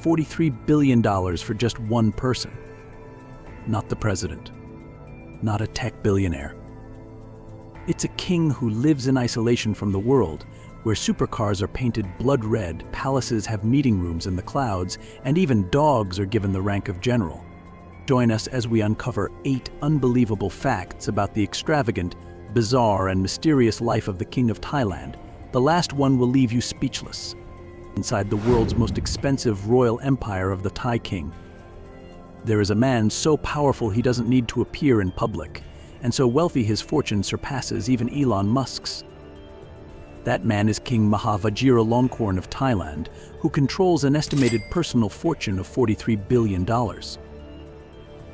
$43 billion for just one person. Not the president. Not a tech billionaire. It's a king who lives in isolation from the world, where supercars are painted blood red, palaces have meeting rooms in the clouds, and even dogs are given the rank of general. Join us as we uncover 8 unbelievable facts about the extravagant, bizarre, and mysterious life of the King of Thailand. The last one will leave you speechless. Inside the world's most expensive royal empire of the Thai king, there is a man so powerful he doesn't need to appear in public, and so wealthy his fortune surpasses even Elon Musk's. That man is King Vajiralongkorn of Thailand, who controls an estimated personal fortune of $43 billion.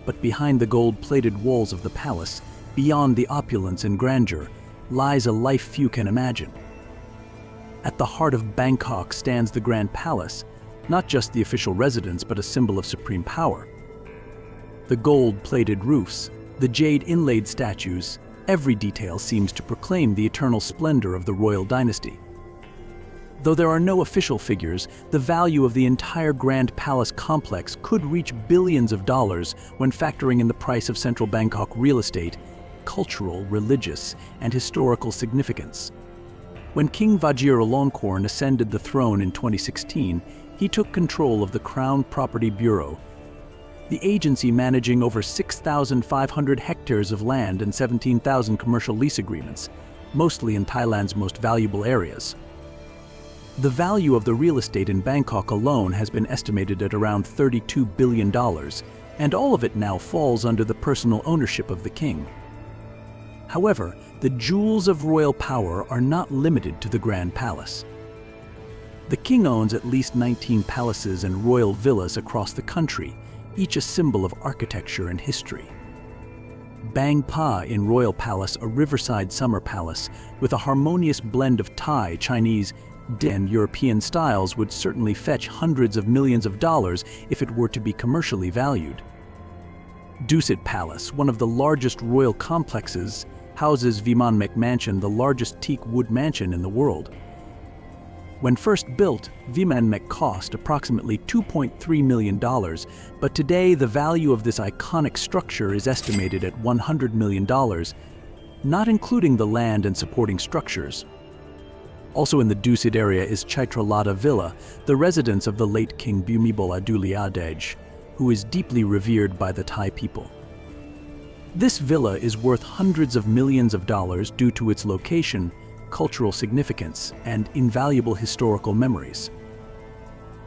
But behind the gold-plated walls of the palace, beyond the opulence and grandeur, lies a life few can imagine. At the heart of Bangkok stands the Grand Palace, not just the official residence but a symbol of supreme power. The gold-plated roofs, the jade-inlaid statues, every detail seems to proclaim the eternal splendor of the royal dynasty. Though there are no official figures, the value of the entire Grand Palace complex could reach billions of dollars when factoring in the price of central Bangkok real estate, cultural, religious, and historical significance. When King Vajiralongkorn ascended the throne in 2016, he took control of the Crown Property Bureau, the agency managing over 6,500 hectares of land and 17,000 commercial lease agreements, mostly in Thailand's most valuable areas. The value of the real estate in Bangkok alone has been estimated at around $32 billion, and all of it now falls under the personal ownership of the king. However, the jewels of royal power are not limited to the Grand Palace. The king owns at least 19 palaces and royal villas across the country, each a symbol of architecture and history. Bang Pa in Royal Palace, a riverside summer palace with a harmonious blend of Thai, Chinese, and European styles, would certainly fetch hundreds of millions of dollars if it were to be commercially valued. Dusit Palace, one of the largest royal complexes, houses Vimanmek Mansion, the largest teak wood mansion in the world. When first built, Vimanmek cost approximately $2.3 million, but today the value of this iconic structure is estimated at $100 million, not including the land and supporting structures. Also in the Dusit area is Chaitralada Villa, the residence of the late King Bhumibol Adulyadej, who is deeply revered by the Thai people. This villa is worth hundreds of millions of dollars due to its location, cultural significance, and invaluable historical memories.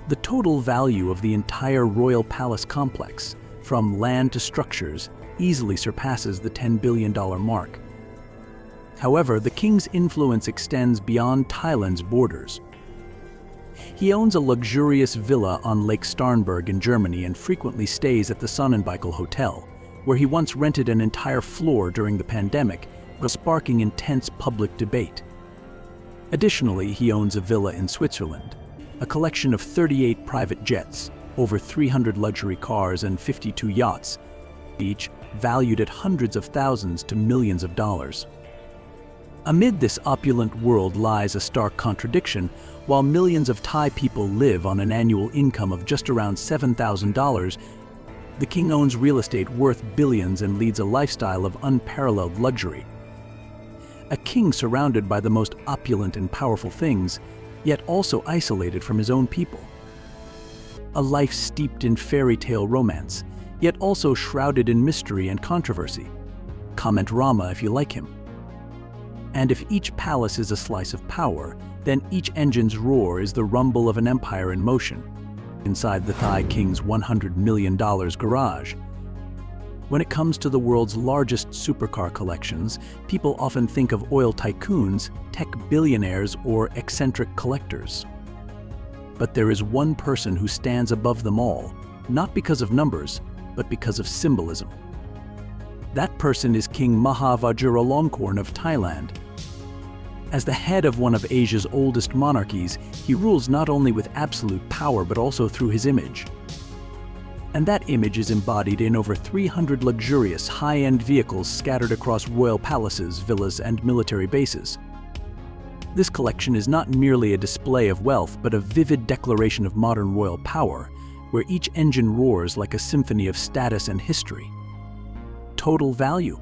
The total value of the entire royal palace complex, from land to structures, easily surpasses the $10 billion mark. However, the king's influence extends beyond Thailand's borders. He owns a luxurious villa on Lake Starnberg in Germany and frequently stays at the Sonnenbeikel Hotel, where he once rented an entire floor during the pandemic, sparking intense public debate. Additionally, he owns a villa in Switzerland, a collection of 38 private jets, over 300 luxury cars, and 52 yachts, each valued at hundreds of thousands to millions of dollars. Amid this opulent world lies a stark contradiction. While millions of Thai people live on an annual income of just around $7,000, the king owns real estate worth billions and leads a lifestyle of unparalleled luxury. A king surrounded by the most opulent and powerful things, yet also isolated from his own people. A life steeped in fairy tale romance, yet also shrouded in mystery and controversy. Comment Rama if you like him. And if each palace is a slice of power, then each engine's roar is the rumble of an empire in motion. Inside the Thai king's $100 million garage. When it comes to the world's largest supercar collections, people often think of oil tycoons, tech billionaires, or eccentric collectors. But there is one person who stands above them all, not because of numbers, but because of symbolism. That person is King Vajiralongkorn of Thailand. As the head of one of Asia's oldest monarchies, he rules not only with absolute power but also through his image. And that image is embodied in over 300 luxurious, high-end vehicles scattered across royal palaces, villas, and military bases. This collection is not merely a display of wealth but a vivid declaration of modern royal power, where each engine roars like a symphony of status and history. Total value?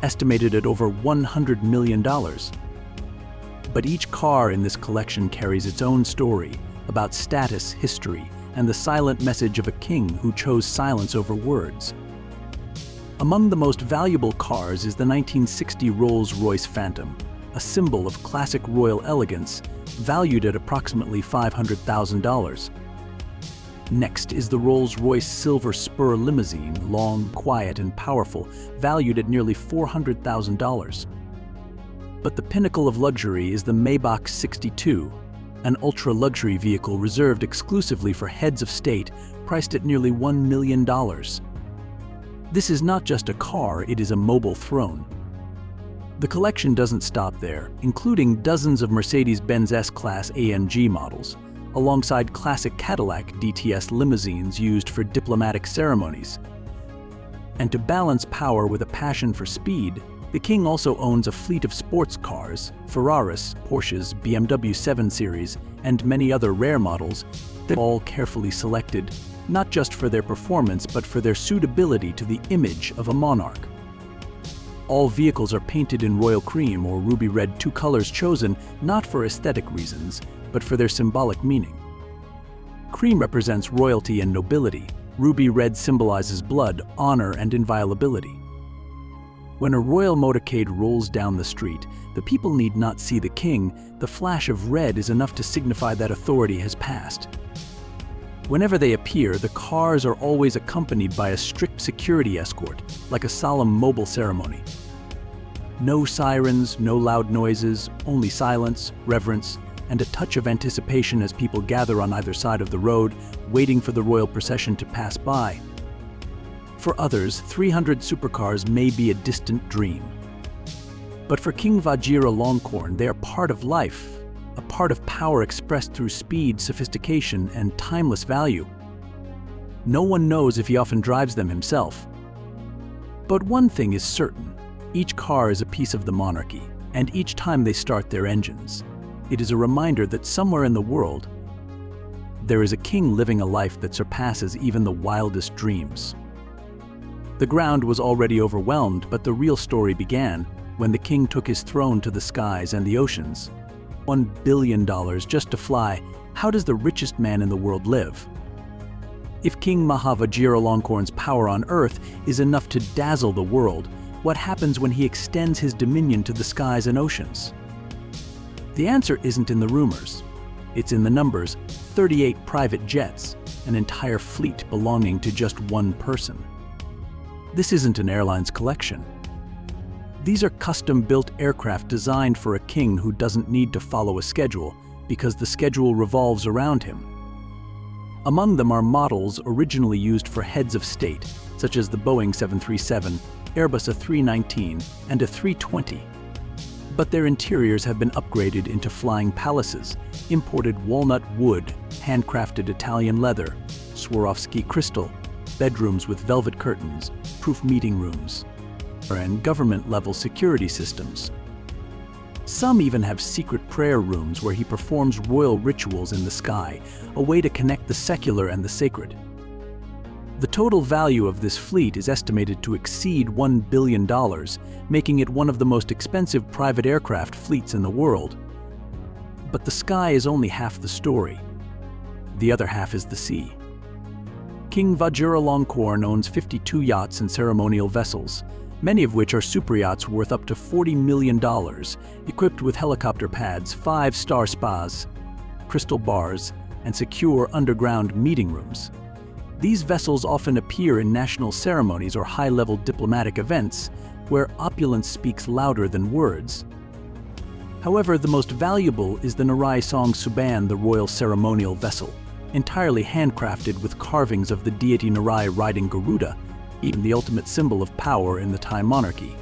Estimated at over $100 million. But each car in this collection carries its own story about status, history, and the silent message of a king who chose silence over words. Among the most valuable cars is the 1960 Rolls-Royce Phantom, a symbol of classic royal elegance, valued at approximately $500,000. Next is the Rolls-Royce Silver Spur limousine, long, quiet, and powerful, valued at nearly $400,000. But the pinnacle of luxury is the Maybach 62, an ultra-luxury vehicle reserved exclusively for heads of state, priced at nearly $1 million. This is not just a car, it is a mobile throne. The collection doesn't stop there, including dozens of Mercedes-Benz S-Class AMG models, alongside classic Cadillac DTS limousines used for diplomatic ceremonies. And to balance power with a passion for speed, the king also owns a fleet of sports cars, Ferraris, Porsches, BMW 7 Series, and many other rare models that are all carefully selected, not just for their performance but for their suitability to the image of a monarch. All vehicles are painted in royal cream or ruby red, two colors chosen not for aesthetic reasons, but for their symbolic meaning. Cream represents royalty and nobility. Ruby red symbolizes blood, honor, and inviolability. When a royal motorcade rolls down the street, the people need not see the king. The flash of red is enough to signify that authority has passed. Whenever they appear, the cars are always accompanied by a strict security escort, like a solemn mobile ceremony. No sirens, no loud noises, only silence, reverence, and a touch of anticipation as people gather on either side of the road, waiting for the royal procession to pass by. For others, 300 supercars may be a distant dream. But for King Vajiralongkorn, they are part of life, a part of power expressed through speed, sophistication, and timeless value. No one knows if he often drives them himself. But one thing is certain: each car is a piece of the monarchy, and each time they start their engines, it is a reminder that somewhere in the world, there is a king living a life that surpasses even the wildest dreams. The ground was already overwhelmed, but the real story began when the king took his throne to the skies and the oceans. $1 billion just to fly. How does the richest man in the world live? If King Vajiralongkorn's power on Earth is enough to dazzle the world, what happens when he extends his dominion to the skies and oceans? The answer isn't in the rumors. It's in the numbers: 38 private jets, an entire fleet belonging to just one person. This isn't an airline's collection. These are custom-built aircraft designed for a king who doesn't need to follow a schedule because the schedule revolves around him. Among them are models originally used for heads of state, such as the Boeing 737, Airbus A319, and a 320. But their interiors have been upgraded into flying palaces, imported walnut wood, handcrafted Italian leather, Swarovski crystal, bedrooms with velvet curtains, proof meeting rooms, and government-level security systems. Some even have secret prayer rooms where he performs royal rituals in the sky, a way to connect the secular and the sacred. The total value of this fleet is estimated to exceed $1 billion, making it one of the most expensive private aircraft fleets in the world. But the sky is only half the story. The other half is the sea. King Vajiralongkorn owns 52 yachts and ceremonial vessels, many of which are superyachts worth up to $40 million, equipped with helicopter pads, 5-star spas, crystal bars, and secure underground meeting rooms. These vessels often appear in national ceremonies or high-level diplomatic events, where opulence speaks louder than words. However, the most valuable is the Narai Song Suban, the royal ceremonial vessel, entirely handcrafted with carvings of the deity Narai riding Garuda, even the ultimate symbol of power in the Thai monarchy.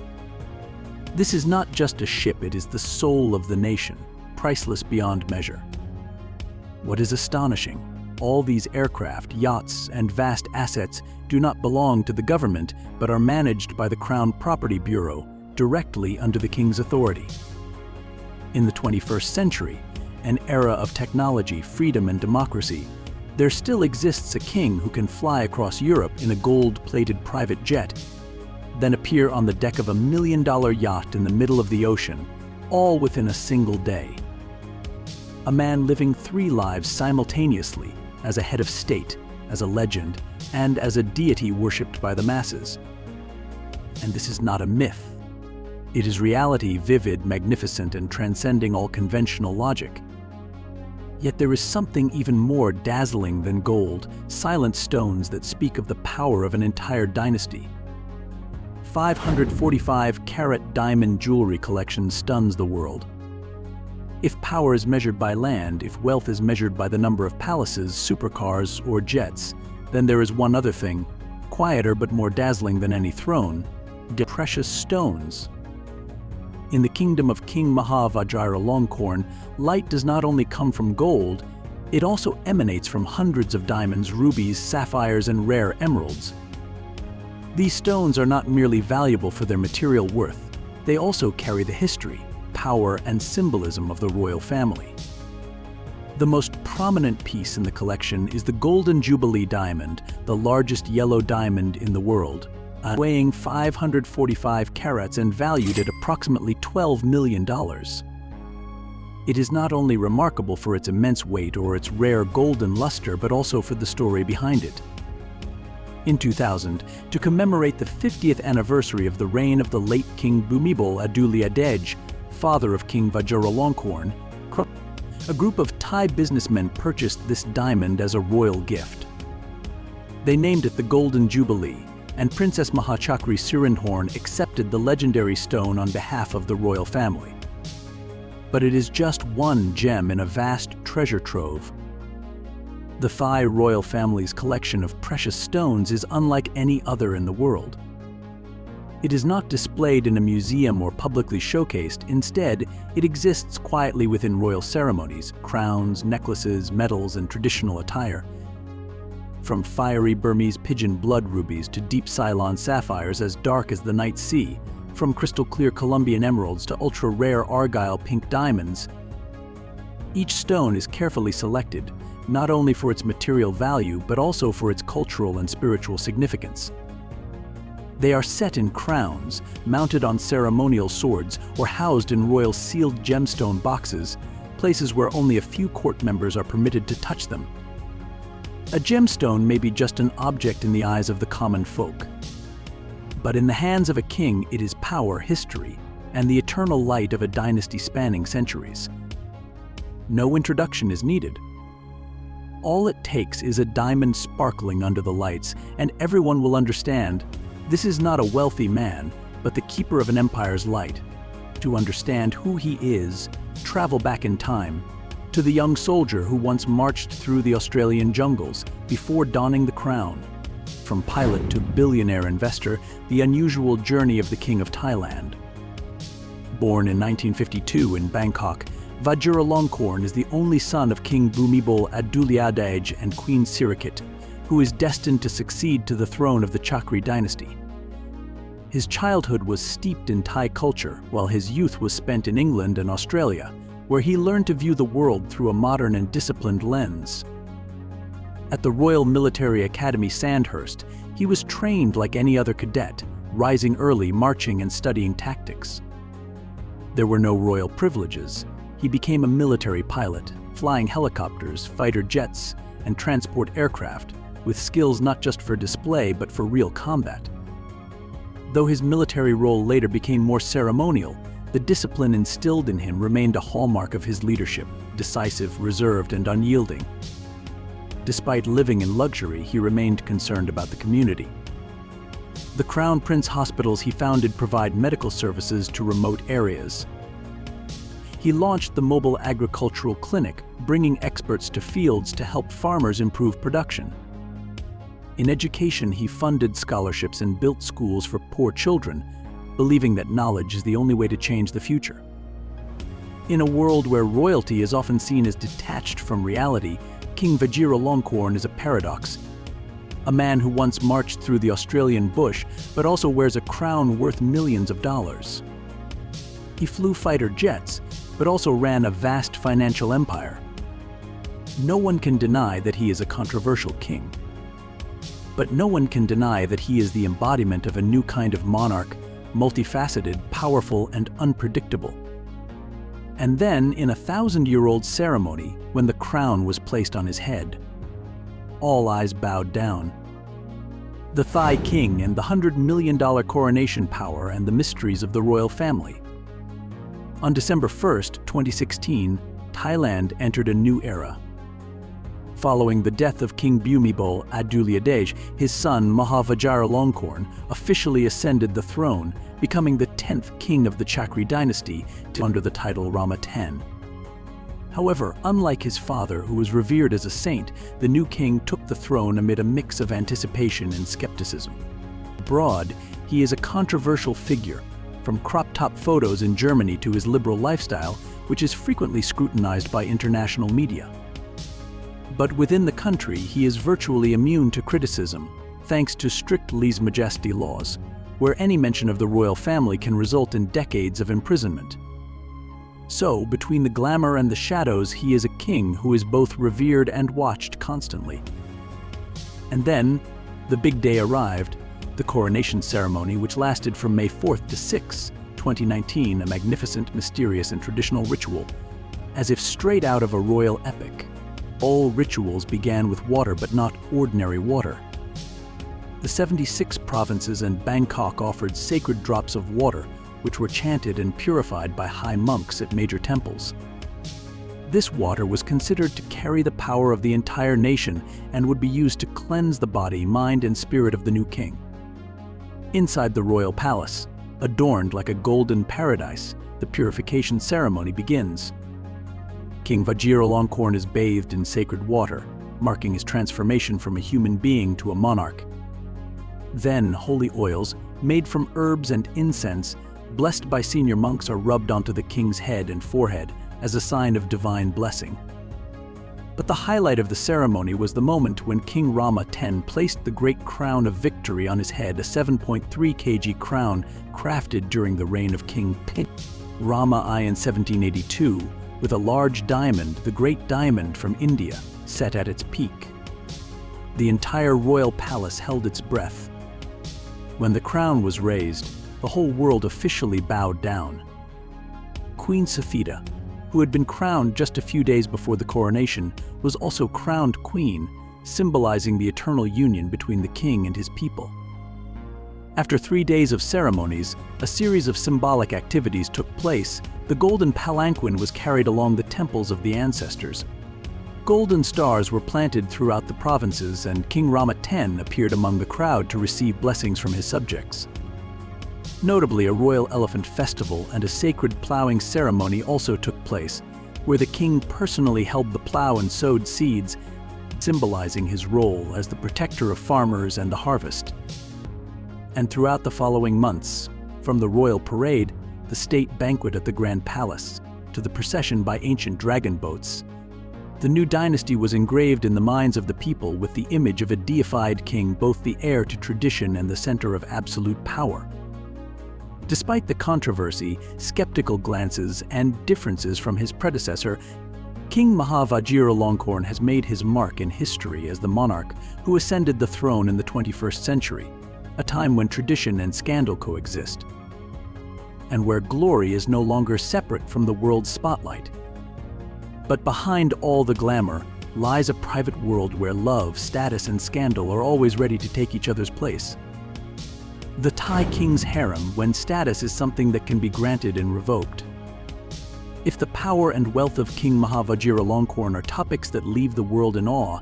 This is not just a ship, it is the soul of the nation, priceless beyond measure. What is astonishing, all these aircraft, yachts, and vast assets do not belong to the government, but are managed by the Crown Property Bureau, directly under the king's authority. In the 21st century, an era of technology, freedom, and democracy, There still exists a king who can fly across Europe in a gold-plated private jet, then appear on the deck of a $1 million yacht in the middle of the ocean, all within a single day. A man living 3 lives simultaneously, as a head of state, as a legend, and as a deity worshipped by the masses. And this is not a myth. It is reality, vivid, magnificent, and transcending all conventional logic. Yet there is something even more dazzling than gold, silent stones that speak of the power of an entire dynasty. 545-carat diamond jewelry collection stuns the world. If power is measured by land, if wealth is measured by the number of palaces, supercars, or jets, then there is one other thing, quieter but more dazzling than any throne: precious stones. In the kingdom of King Vajiralongkorn, light does not only come from gold, it also emanates from hundreds of diamonds, rubies, sapphires, and rare emeralds. These stones are not merely valuable for their material worth, they also carry the history, power, and symbolism of the royal family. The most prominent piece in the collection is the Golden Jubilee diamond, the largest yellow diamond in the world, weighing 545 carats and valued at approximately $12 million. It is not only remarkable for its immense weight or its rare golden luster, but also for the story behind it. In 2000, to commemorate the 50th anniversary of the reign of the late King Bhumibol Adulyadej, father of King Vajiralongkorn, a group of Thai businessmen purchased this diamond as a royal gift. They named it the Golden Jubilee, and Princess Mahachakri Sirindhorn accepted the legendary stone on behalf of the royal family. But it is just one gem in a vast treasure trove. The Thai royal family's collection of precious stones is unlike any other in the world. It is not displayed in a museum or publicly showcased. Instead, it exists quietly within royal ceremonies, crowns, necklaces, medals, and traditional attire. From fiery Burmese pigeon blood rubies to deep Ceylon sapphires as dark as the night sea, from crystal-clear Colombian emeralds to ultra-rare Argyle pink diamonds, each stone is carefully selected, not only for its material value, but also for its cultural and spiritual significance. They are set in crowns, mounted on ceremonial swords, or housed in royal sealed gemstone boxes, places where only a few court members are permitted to touch them. A gemstone may be just an object in the eyes of the common folk. But in the hands of a king, it is power, history, and the eternal light of a dynasty spanning centuries. No introduction is needed. All it takes is a diamond sparkling under the lights, and everyone will understand this is not a wealthy man, but the keeper of an empire's light. To understand who he is, travel back in time, to the young soldier who once marched through the Australian jungles before donning the crown. From pilot to billionaire investor, the unusual journey of the King of Thailand. Born in 1952 in Bangkok, Vajiralongkorn is the only son of King Bhumibol Adulyadej and Queen Sirikit, who is destined to succeed to the throne of the Chakri dynasty. His childhood was steeped in Thai culture, while his youth was spent in England and Australia, where he learned to view the world through a modern and disciplined lens. At the Royal Military Academy Sandhurst, he was trained like any other cadet, rising early, marching and studying tactics. There were no royal privileges. He became a military pilot, flying helicopters, fighter jets, and transport aircraft, with skills not just for display but for real combat. Though his military role later became more ceremonial, the discipline instilled in him remained a hallmark of his leadership, decisive, reserved, and unyielding. Despite living in luxury, he remained concerned about the community. The Crown Prince hospitals he founded provide medical services to remote areas. He launched the Mobile Agricultural Clinic, bringing experts to fields to help farmers improve production. In education, he funded scholarships and built schools for poor children, believing that knowledge is the only way to change the future. In a world where royalty is often seen as detached from reality, King Vajiralongkorn is a paradox. A man who once marched through the Australian bush, but also wears a crown worth millions of dollars. He flew fighter jets, but also ran a vast financial empire. No one can deny that he is a controversial king. But no one can deny that he is the embodiment of a new kind of monarch, multifaceted, powerful, and unpredictable. And then, in a 1,000-year-old ceremony, when the crown was placed on his head, all eyes bowed down. The Thai king and the $100 million coronation power and the mysteries of the royal family. On December 1st, 2016, Thailand entered a new era. Following the death of King Bhumibol Adulyadej, his son Vajiralongkorn officially ascended the throne, becoming the 10th king of the Chakri dynasty under the title Rama X. However, unlike his father, who was revered as a saint, the new king took the throne amid a mix of anticipation and skepticism. Abroad, he is a controversial figure, from crop-top photos in Germany to his liberal lifestyle, which is frequently scrutinized by international media. But within the country, he is virtually immune to criticism, thanks to strict lèse-majesté laws, where any mention of the royal family can result in decades of imprisonment. So, between the glamour and the shadows, he is a king who is both revered and watched constantly. And then, the big day arrived, the coronation ceremony, which lasted from May 4th to 6th, 2019, a magnificent, mysterious, and traditional ritual, as if straight out of a royal epic. All rituals began with water, but not ordinary water. The 76 provinces and Bangkok offered sacred drops of water, which were chanted and purified by high monks at major temples. This water was considered to carry the power of the entire nation and would be used to cleanse the body, mind, and spirit of the new king. Inside the royal palace, adorned like a golden paradise, the purification ceremony begins. King Vajiralongkorn is bathed in sacred water, marking his transformation from a human being to a monarch. Then, holy oils, made from herbs and incense, blessed by senior monks, are rubbed onto the king's head and forehead as a sign of divine blessing. But the highlight of the ceremony was the moment when King Rama X placed the great crown of victory on his head, a 7.3 kg crown crafted during the reign of King Rama I in 1782, with a large diamond, the Great Diamond from India, set at its peak. The entire royal palace held its breath. When the crown was raised, the whole world officially bowed down. Queen Safida, who had been crowned just a few days before the coronation, was also crowned queen, symbolizing the eternal union between the king and his people. After 3 days of ceremonies, a series of symbolic activities took place. The golden palanquin was carried along the temples of the ancestors. Golden stars were planted throughout the provinces, and King Rama X appeared among the crowd to receive blessings from his subjects. Notably, a royal elephant festival and a sacred plowing ceremony also took place, where the king personally held the plow and sowed seeds, symbolizing his role as the protector of farmers and the harvest. And throughout the following months, from the royal parade, the state banquet at the Grand Palace, to the procession by ancient dragon boats, the new dynasty was engraved in the minds of the people with the image of a deified king, both the heir to tradition and the center of absolute power. Despite the controversy, skeptical glances, and differences from his predecessor, King Vajiralongkorn has made his mark in history as the monarch who ascended the throne in the 21st century, a time when tradition and scandal coexist, and where glory is no longer separate from the world's spotlight. But behind all the glamour lies a private world where love, status, and scandal are always ready to take each other's place. The Thai king's harem, when status is something that can be granted and revoked. If the power and wealth of King Vajiralongkorn are topics that leave the world in awe,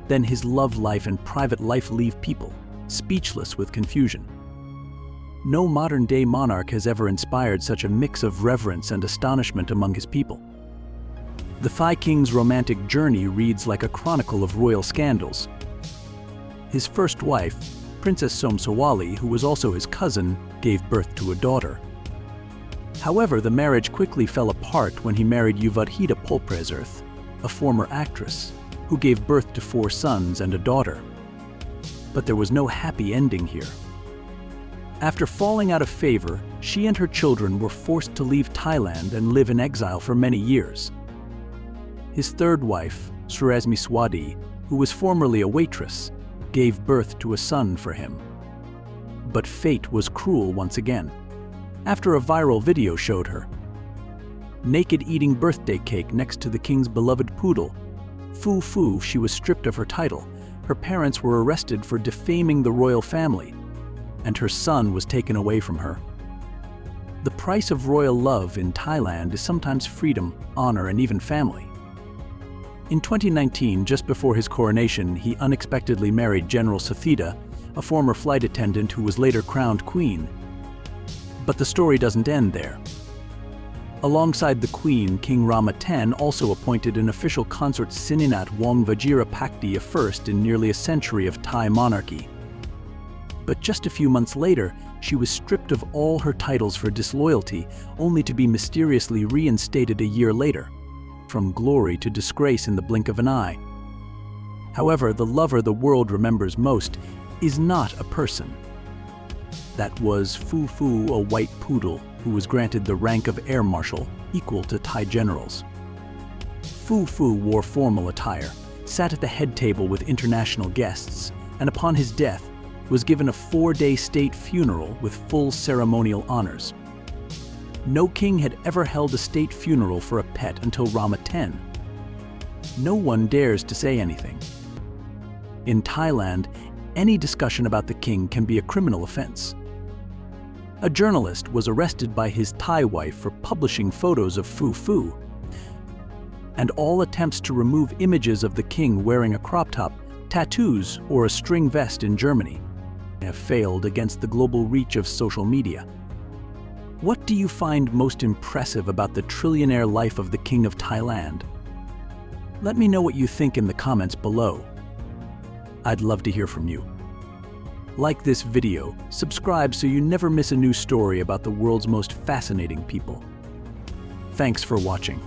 then his love life and private life leave people speechless with confusion. No modern-day monarch has ever inspired such a mix of reverence and astonishment among his people. The Thai king's romantic journey reads like a chronicle of royal scandals. His first wife, Princess Somsawati, who was also his cousin, gave birth to a daughter. However, the marriage quickly fell apart when he married Yuvadhita Polpreserth, a former actress, who gave birth to 4 sons and a daughter. But there was no happy ending here. After falling out of favor, she and her children were forced to leave Thailand and live in exile for many years. His third wife, Surasmiswadi, who was formerly a waitress, gave birth to a son for him. But fate was cruel once again, after a viral video showed her naked eating birthday cake next to the king's beloved poodle. She was stripped of her title, her parents were arrested for defaming the royal family, and her son was taken away from her. The price of royal love in Thailand is sometimes freedom, honor, and even family. In 2019, just before his coronation, he unexpectedly married General Sathida, a former flight attendant who was later crowned queen. But the story doesn't end there. Alongside the queen, King Rama X also appointed an official consort Sininat Wong Vajirapakdi I in nearly a century of Thai monarchy. But just a few months later, she was stripped of all her titles for disloyalty, only to be mysteriously reinstated a year later, from glory to disgrace in the blink of an eye. However, the lover the world remembers most is not a person. That was Fu, a white poodle who was granted the rank of Air Marshal, equal to Thai generals. Fu wore formal attire, sat at the head table with international guests, and upon his death, was given a 4-day state funeral with full ceremonial honors. No king had ever held a state funeral for a pet until Rama X. No one dares to say anything. In Thailand, any discussion about the king can be a criminal offense. A journalist was arrested by his Thai wife for publishing photos of Fu, and all attempts to remove images of the king wearing a crop top, tattoos, or a string vest in Germany have failed against the global reach of social media. What do you find most impressive about the trillionaire life of the King of Thailand? Let me know what you think in the comments below. I'd love to hear from you. Like this video, subscribe so you never miss a new story about the world's most fascinating people. Thanks for watching.